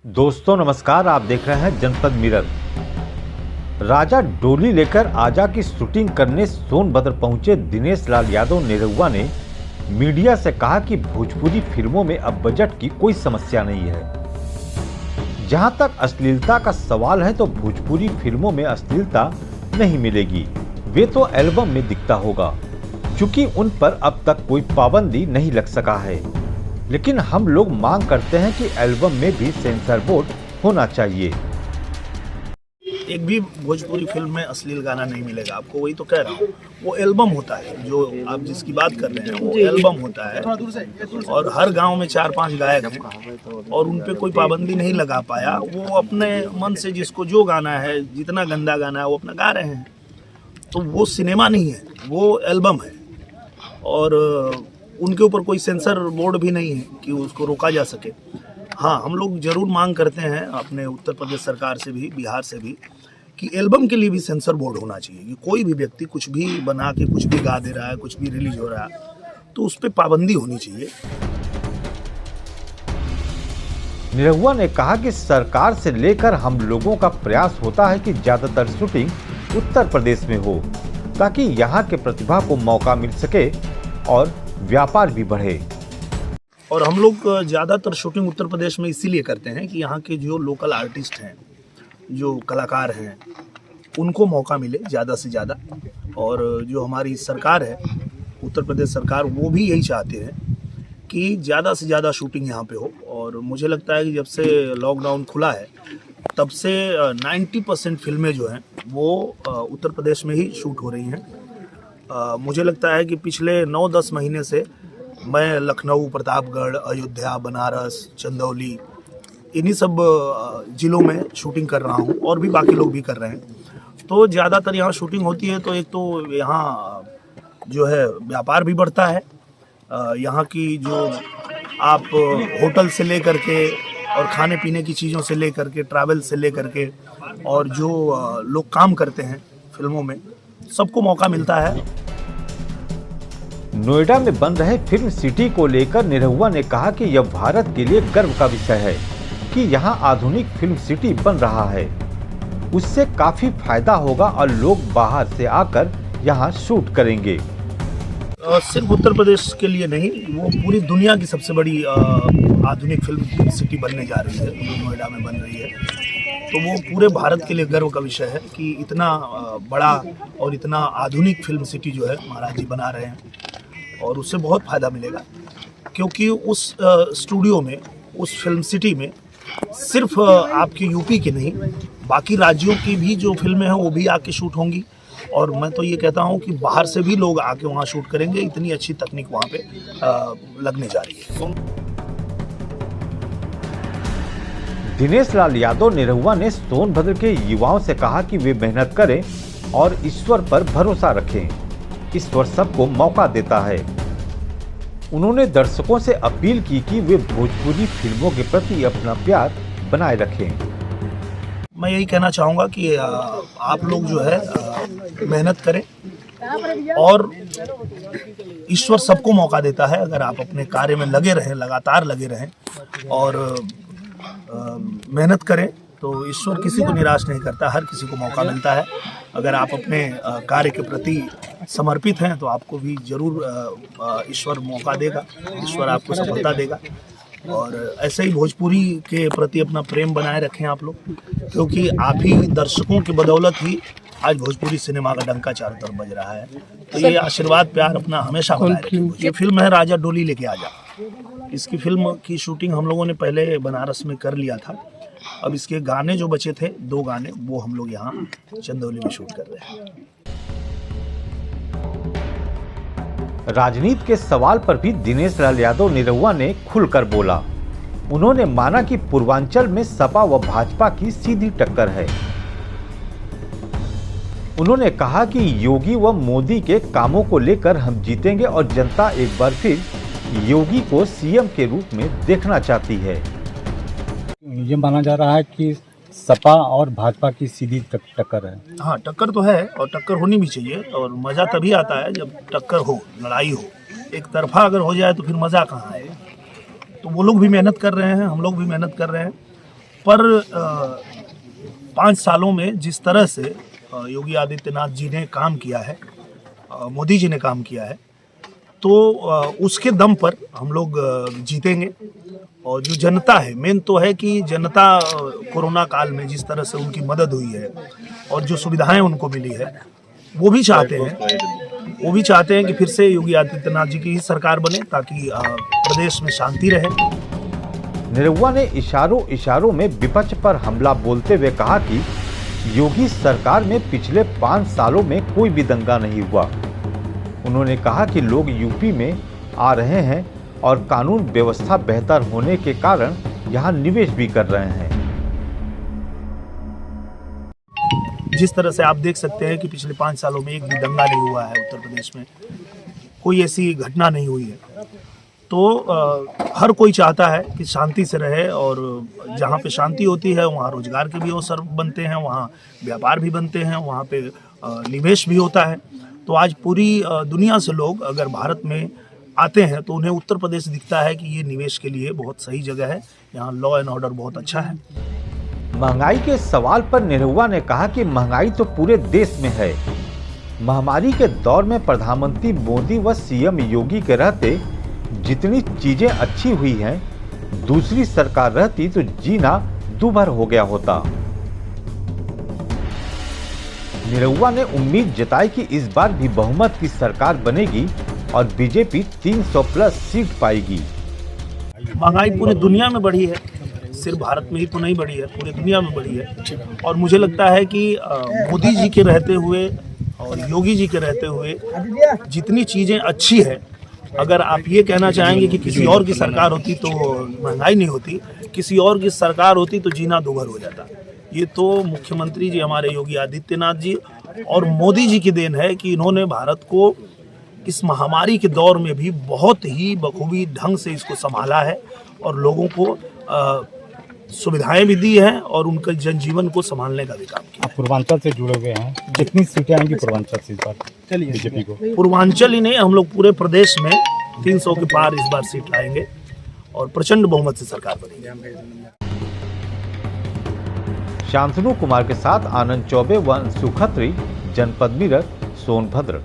दोस्तों नमस्कार, आप देख रहे हैं जनपद मिरर। राजा डोली लेकर आजा की शूटिंग करने सोनभद्र पहुंचे दिनेश लाल यादव निरहुआ ने मीडिया से कहा कि भोजपुरी फिल्मों में अब बजट की कोई समस्या नहीं है। जहां तक अश्लीलता का सवाल है तो भोजपुरी फिल्मों में अश्लीलता नहीं मिलेगी, वे तो एल्बम में दिखता होगा, क्योंकि उन पर अब तक कोई पाबंदी नहीं लग सका है। लेकिन हम लोग मांग करते हैं कि एल्बम में भी सेंसर बोर्ड होना चाहिए। एक भी भोजपुरी फिल्म में अश्लील गाना नहीं मिलेगा आपको, वही तो कह रहा हूँ। वो एल्बम होता है, जो आप जिसकी बात कर रहे हैं वो एल्बम होता है। और हर गांव में 4-5 गायक हैं और उन पे कोई पाबंदी नहीं लगा पाया। वो अपने मन से जिसको जो गाना है, जितना गंदा गाना है वो अपना गा रहे हैं। तो वो सिनेमा नहीं है, वो एल्बम है। और उनके ऊपर कोई सेंसर बोर्ड भी नहीं है कि उसको रोका जा सके। हाँ, हम लोग जरूर मांग करते हैं अपने उत्तर प्रदेश सरकार से भी, बिहार से भी, कि एल्बम के लिए भी सेंसर बोर्ड होना चाहिए। कि कोई भी व्यक्ति कुछ भी बना के कुछ भी गा दे रहा है, कुछ भी रिलीज हो रहा है, तो उस पर पाबंदी होनी चाहिए। निरहुआ ने कहा कि सरकार से लेकर हम लोगों का प्रयास होता है कि ज्यादातर शूटिंग उत्तर प्रदेश में हो, ताकि यहाँ के प्रतिभा को मौका मिल सके और व्यापार भी बढ़े। और हम लोग ज़्यादातर शूटिंग उत्तर प्रदेश में इसीलिए करते हैं कि यहाँ के जो लोकल आर्टिस्ट हैं, जो कलाकार हैं, उनको मौका मिले ज़्यादा से ज़्यादा। और जो हमारी सरकार है, उत्तर प्रदेश सरकार, वो भी यही चाहते हैं कि ज़्यादा से ज़्यादा शूटिंग यहाँ पे हो। और मुझे लगता है कि जब से लॉकडाउन खुला है तब से 90% फिल्में जो हैं वो उत्तर प्रदेश में ही शूट हो रही हैं। मुझे लगता है कि पिछले 9-10 महीने से मैं लखनऊ, प्रतापगढ़, अयोध्या, बनारस, चंदौली, इन्हीं सब ज़िलों में शूटिंग कर रहा हूँ और भी बाकी लोग भी कर रहे हैं। तो ज़्यादातर यहाँ शूटिंग होती है, तो एक तो यहाँ जो है व्यापार भी बढ़ता है। यहाँ की जो आप होटल से ले करके और खाने पीने की चीज़ों से ले करके, ट्रैवल से ले करके, और जो लोग काम करते हैं फिल्मों में, सबको मौका मिलता है। नोएडा में बन रहे फिल्म सिटी को लेकर निरहुआ ने कहा कि यह भारत के लिए गर्व का विषय है कि यहाँ आधुनिक फिल्म सिटी बन रहा है। उससे काफी फायदा होगा और लोग बाहर से आकर यहाँ शूट करेंगे। सिर्फ उत्तर प्रदेश के लिए नहीं, वो पूरी दुनिया की सबसे बड़ी आधुनिक फिल्म सिटी बनने जा रही है, जो नोएडा में बन रही है। तो वो पूरे भारत के लिए गर्व का विषय है कि इतना बड़ा और इतना आधुनिक फिल्म सिटी जो है महाराज जी बना रहे हैं। और उससे बहुत फ़ायदा मिलेगा, क्योंकि उस स्टूडियो में, उस फिल्म सिटी में सिर्फ आपके यूपी की नहीं, बाकी राज्यों की भी जो फिल्में हैं वो भी आके शूट होंगी। और मैं तो ये कहता हूँ कि बाहर से भी लोग आके वहाँ शूट करेंगे। इतनी अच्छी तकनीक वहाँ पे लगने जा रही है। दिनेश लाल यादव निरहुआ ने सोनभद्र के युवाओं से कहा कि वे मेहनत करें और ईश्वर पर भरोसा रखें। ईश्वर सबको मौका देता है। उन्होंने दर्शकों से अपील की कि वे भोजपुरी फिल्मों के प्रति अपना प्यार बनाए रखें। मैं यही कहना चाहूँगा कि आप लोग जो है मेहनत करें, और ईश्वर सबको मौका देता है। अगर आप अपने कार्य में लगे रहें, लगातार लगे रहें और मेहनत करें, तो ईश्वर किसी को निराश नहीं करता, हर किसी को मौका मिलता है। अगर आप अपने कार्य के प्रति समर्पित हैं तो आपको भी जरूर ईश्वर मौका देगा, ईश्वर आपको सफलता देगा। और ऐसे ही भोजपुरी के प्रति अपना प्रेम बनाए रखें आप लोग, क्योंकि आप ही दर्शकों की बदौलत ही आज भोजपुरी सिनेमा का डंका चारों तरफ बज रहा है। तो ये आशीर्वाद, प्यार अपना हमेशा बनाए रखें। ये फिल्म है राजा डोली लेके आजा। इसकी फिल्म की शूटिंग हम लोगों ने पहले बनारस में कर लिया था। अब इसके गाने जो बचे थे, 2 गाने, वो हम लोग यहाँ चंदौली में शूट कर रहे हैं। राजनीति के सवाल पर भी दिनेश लाल यादव निरहुआ ने खुलकर बोला। उन्होंने माना कि पूर्वांचल में सपा व भाजपा की सीधी टक्कर है। उन्होंने कहा कि योगी व मोदी के कामों को लेकर हम जीतेंगे और जनता एक बार फिर योगी को सीएम के रूप में देखना चाहती है। ये माना जा रहा है कि सपा और भाजपा की सीधी टक्कर है। हाँ, टक्कर तो है और टक्कर होनी भी चाहिए। और मज़ा तभी आता है जब टक्कर हो, लड़ाई हो। एक तरफा अगर हो जाए तो फिर मज़ा कहाँ है। तो वो लोग भी मेहनत कर रहे हैं, हम लोग भी मेहनत कर रहे हैं। पर 5 सालों में जिस तरह से योगी आदित्यनाथ जी ने काम किया है, मोदी जी ने काम किया है, तो उसके दम पर हम लोग जीतेंगे। और जो जनता है, मेन तो है कि जनता कोरोना काल में जिस तरह से उनकी मदद हुई है और जो सुविधाएं उनको मिली है, वो भी चाहते हैं कि फिर से योगी आदित्यनाथ जी की ही सरकार बने, ताकि प्रदेश में शांति रहे। निरहुआ ने इशारों में विपक्ष पर हमला बोलते हुए कहा कि योगी सरकार में पिछले 5 सालों में कोई भी दंगा नहीं हुआ। उन्होंने कहा कि लोग यूपी में आ रहे हैं और कानून व्यवस्था बेहतर होने के कारण यहां निवेश भी कर रहे हैं। जिस तरह से आप देख सकते हैं कि पिछले 5 सालों में एक भी दंगा नहीं हुआ है उत्तर प्रदेश में, कोई ऐसी घटना नहीं हुई है, तो हर कोई चाहता है कि शांति से रहे, और जहाँ पे शांति होती है वहाँ रोजगार के भी अवसर बनते हैं, वहाँ व्यापार भी बनते हैं, वहाँ पे निवेश भी होता है। तो आज पूरी दुनिया से लोग अगर भारत में आते हैं तो उन्हें उत्तर प्रदेश दिखता है कि ये निवेश के लिए बहुत सही जगह है, यहाँ लॉ एंड ऑर्डर बहुत अच्छा है। महंगाई के सवाल पर निरहुआ ने कहा कि महंगाई तो पूरे देश में है। महामारी के दौर में प्रधानमंत्री मोदी व सीएम योगी के रहते जितनी चीजें अच्छी हुई हैं, दूसरी सरकार रहती तो जीना दूभर हो गया होता। निरहुआ ने उम्मीद जताई कि इस बार भी बहुमत की सरकार बनेगी और बीजेपी 300 प्लस सीट पाएगी। महंगाई पूरी दुनिया में बढ़ी है, सिर्फ भारत में ही तो नहीं बढ़ी है, पूरी दुनिया में बढ़ी है। और मुझे लगता है कि मोदी जी के रहते हुए और योगी जी के रहते हुए जितनी चीज़ें अच्छी है, अगर आप ये कहना चाहेंगे कि किसी और की सरकार होती तो महंगाई नहीं होती, किसी और की सरकार होती तो जीना दूभर हो जाता। ये तो मुख्यमंत्री जी हमारे योगी आदित्यनाथ जी और मोदी जी की देन है कि इन्होंने भारत को इस महामारी के दौर में भी बहुत ही बखूबी ढंग से इसको संभाला है और लोगों को सुविधाएं भी दी हैं और उनके जनजीवन को संभालने का भी काम किया। आप पूर्वांचल से जुड़े हुए हैं, कितनी सीटें आएंगी पूर्वांचल से इस बार बीजेपी को? पूर्वांचल ही नहीं, हम लोग पूरे प्रदेश में 300 के पार इस बार सीट लाएंगे और प्रचंड बहुमत से सरकार बनेगी। शांतनु कुमार के साथ आनंद चौबे व अंशु खत्री, जनपद मिरर, सोनभद्र।